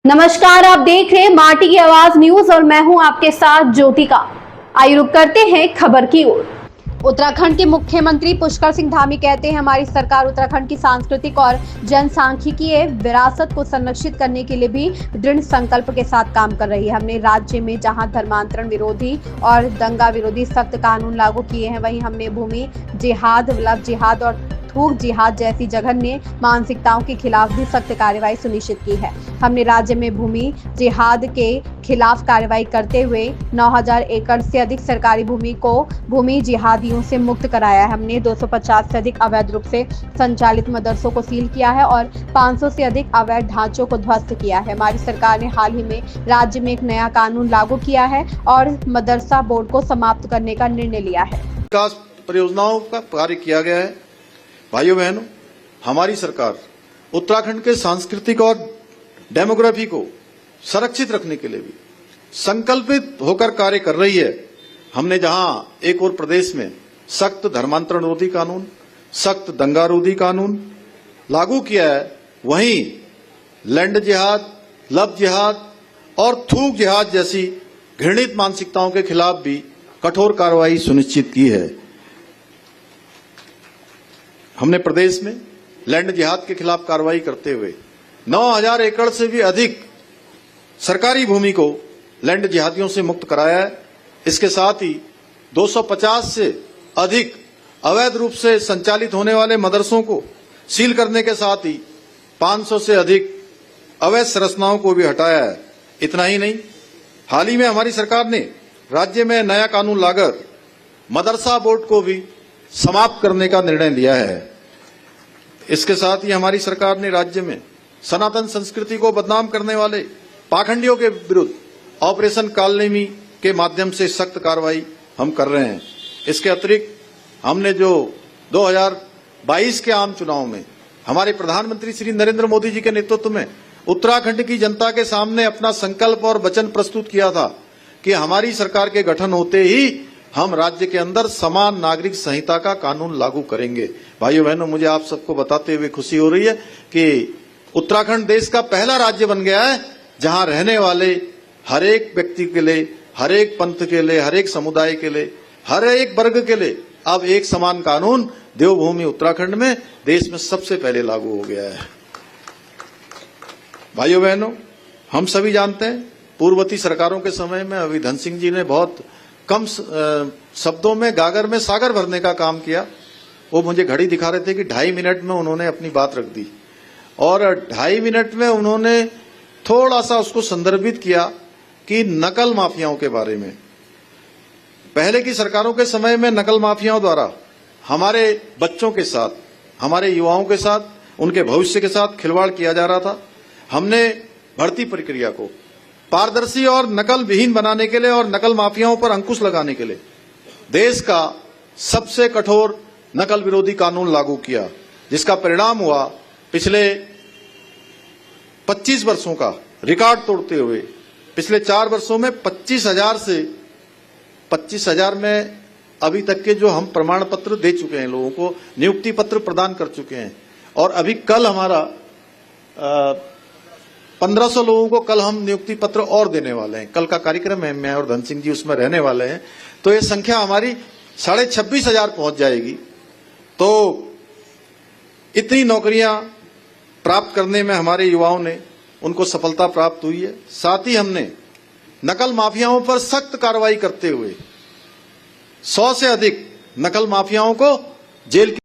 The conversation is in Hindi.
नमस्कार, आप देख रहे हैं माटी की आवाज न्यूज और मैं हूं आपके साथ ज्योतिका। आइए रुक करते हैं खबर की ओर। उत्तराखंड के मुख्यमंत्री पुष्कर सिंह धामी कहते हैं, हमारी सरकार उत्तराखंड की सांस्कृतिक और जनसांख्यिकीय विरासत को संरक्षित करने के लिए भी दृढ़ संकल्प के साथ काम कर रही है। हमने राज्य में जहां धर्मांतरण विरोधी और दंगा विरोधी सख्त कानून लागू किए हैं, वहीं हमने भूमि जिहाद, लव जिहाद और थूक जिहाद जैसी जघन्य मानसिकताओं के खिलाफ भी सख्त कार्रवाई सुनिश्चित की है। हमने राज्य में भूमि जिहाद के खिलाफ कार्रवाई करते हुए 9000 एकड़ से अधिक सरकारी भूमि को भूमि जिहादियों से मुक्त कराया है। हमने 250 से अधिक अवैध रूप से संचालित मदरसों को सील किया है और 500 से अधिक अवैध ढांचों को ध्वस्त किया है। हमारी सरकार ने हाल ही में राज्य में एक नया कानून लागू किया है और मदरसा बोर्ड को समाप्त करने का निर्णय लिया है। विकास परियोजनाओं का कार्य किया गया है। भाइयों बहनों, हमारी सरकार उत्तराखंड के सांस्कृतिक और डेमोग्राफी को संरक्षित रखने के लिए भी संकल्पित होकर कार्य कर रही है। हमने जहां एक और प्रदेश में सख्त धर्मांतरण रोधी कानून, सख्त दंगा रोधी कानून लागू किया है, वहीं लैंड जिहाद, लव जिहाद और थूक जिहाद जैसी घृणित मानसिकताओं के खिलाफ भी कठोर कार्रवाई सुनिश्चित की है। हमने प्रदेश में लैंड जिहाद के खिलाफ कार्रवाई करते हुए 9000 एकड़ से भी अधिक सरकारी भूमि को लैंड जिहादियों से मुक्त कराया है। इसके साथ ही 250 से अधिक अवैध रूप से संचालित होने वाले मदरसों को सील करने के साथ ही 500 से अधिक अवैध संरचनाओं को भी हटाया है। इतना ही नहीं, हाल ही में हमारी सरकार ने राज्य में नया कानून लाकर मदरसा बोर्ड को भी समाप्त करने का निर्णय लिया है। इसके साथ ही हमारी सरकार ने राज्य में सनातन संस्कृति को बदनाम करने वाले पाखंडियों के विरुद्ध ऑपरेशन कालनेमी के माध्यम से सख्त कार्रवाई हम कर रहे हैं। इसके अतिरिक्त हमने जो 2022 के आम चुनाव में हमारे प्रधानमंत्री श्री नरेंद्र मोदी जी के नेतृत्व में उत्तराखंड की जनता के सामने अपना संकल्प और वचन प्रस्तुत किया था कि हमारी सरकार के गठन होते ही हम राज्य के अंदर समान नागरिक संहिता का कानून लागू करेंगे। भाइयों बहनों, मुझे आप सबको बताते हुए खुशी हो रही है कि उत्तराखंड देश का पहला राज्य बन गया है जहां रहने वाले हर एक व्यक्ति के लिए, हर एक पंथ के लिए, हर एक समुदाय के लिए, हर एक वर्ग के लिए अब एक समान कानून देवभूमि उत्तराखंड में देश में सबसे पहले लागू हो गया है। भाइयों बहनों, हम सभी जानते हैं पूर्ववर्ती सरकारों के समय में अभी धन सिंह जी ने बहुत कम शब्दों में गागर में सागर भरने का काम किया। वो मुझे घड़ी दिखा रहे थे कि 2.5 मिनट में उन्होंने अपनी बात रख दी और 2.5 मिनट में उन्होंने थोड़ा सा उसको संदर्भित किया कि नकल माफियाओं के बारे में। पहले की सरकारों के समय में नकल माफियाओं द्वारा हमारे बच्चों के साथ, हमारे युवाओं के साथ, उनके भविष्य के साथ खिलवाड़ किया जा रहा था। हमने भर्ती प्रक्रिया को पारदर्शी और नकल विहीन बनाने के लिए और नकल माफियाओं पर अंकुश लगाने के लिए देश का सबसे कठोर नकल विरोधी कानून लागू किया, जिसका परिणाम हुआ पिछले 25 वर्षों का रिकॉर्ड तोड़ते हुए पिछले 4 वर्षों में 25,000 में अभी तक के जो हम प्रमाण पत्र दे चुके हैं, लोगों को नियुक्ति पत्र प्रदान कर चुके हैं। और अभी कल हमारा 1500 लोगों को कल हम नियुक्ति पत्र और देने वाले हैं। कल का कार्यक्रम है, मैं और धन सिंह जी उसमें रहने वाले हैं, तो ये संख्या हमारी 26,500 पहुंच जाएगी। तो इतनी नौकरियां प्राप्त करने में हमारे युवाओं ने उनको सफलता प्राप्त हुई है। साथ ही हमने नकल माफियाओं पर सख्त कार्रवाई करते हुए 100 से अधिक नकल माफियाओं को जेल